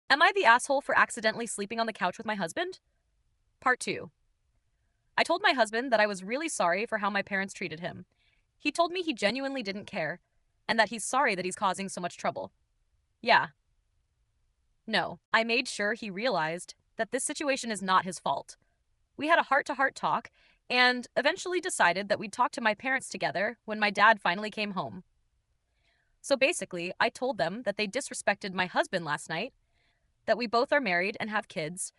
Am I the asshole for accidentally sleeping on the couch with my husband? Part 2. I told my husband that I was really sorry for how my parents treated him. He told me he genuinely didn't care, and that he's sorry that he's causing so much trouble. Yeah, no, I made sure he realized that this situation is not his fault. We had a heart to heart talk, and eventually decided that we'd talk to my parents together when my dad finally came home. So basically, I told them that they disrespected my husband last night, that we both are married and have kids,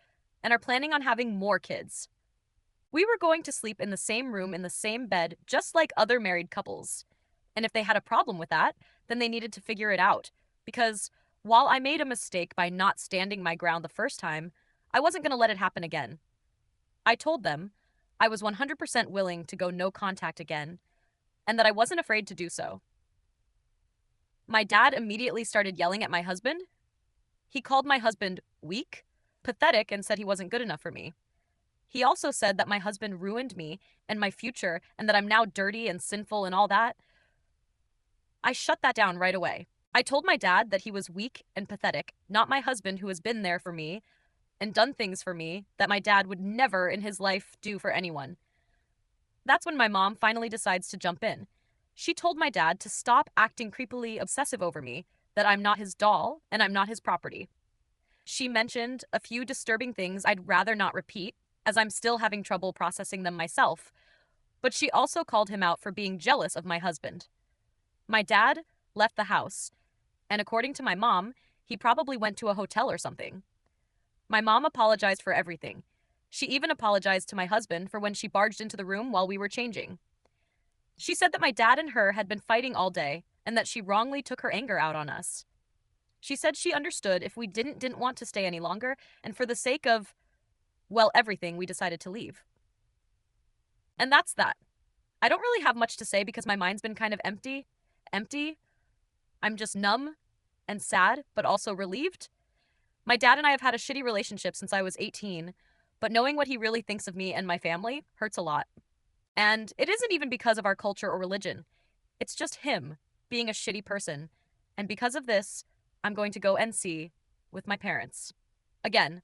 and are planning on having more kids. We were going to sleep in the same room in the same bed, just like other married couples. And if they had a problem with that, then they needed to figure it out. Because while I made a mistake by not standing my ground the first time, I wasn't going to let it happen again. I told them I was 100% willing to go no contact again, and that I wasn't afraid to do so. My dad immediately started yelling at my husband. He called my husband weak, pathetic, and said he wasn't good enough for me. He also said that my husband ruined me and my future and that I'm now dirty and sinful and all that. I shut that down right away. I told my dad that he was weak and pathetic, not my husband who has been there for me and done things for me that my dad would never in his life do for anyone. That's when my mom finally decides to jump in. She told my dad to stop acting creepily obsessive over me, that I'm not his doll and I'm not his property. She mentioned a few disturbing things I'd rather not repeat, as I'm still having trouble processing them myself, but she also called him out for being jealous of my husband. My dad left the house, and according to my mom, he probably went to a hotel or something. My mom apologized for everything. She even apologized to my husband for when she barged into the room while we were changing. She said that my dad and her had been fighting all day and that she wrongly took her anger out on us. She said she understood if we didn't want to stay any longer, and for the sake of, well, everything, we decided to leave. And that's that. I don't really have much to say because my mind's been kind of empty. Empty. I'm just numb and sad, but also relieved. My dad and I have had a shitty relationship since I was 18, but knowing what he really thinks of me and my family hurts a lot. And it isn't even because of our culture or religion. It's just him being a shitty person. And because of this, I'm going to go NC with my parents. Again,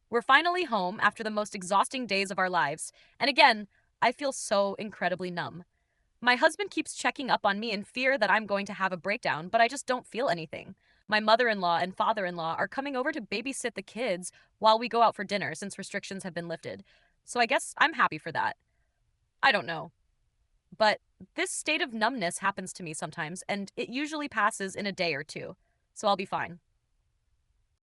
we're finally home after the most exhausting days of our lives. And again, I feel so incredibly numb. My husband keeps checking up on me in fear that I'm going to have a breakdown, but I just don't feel anything. My mother in law and father in law are coming over to babysit the kids while we go out for dinner since restrictions have been lifted. So I guess I'm happy for that. I don't know. But this state of numbness happens to me sometimes, and it usually passes in a day or two. So I'll be fine.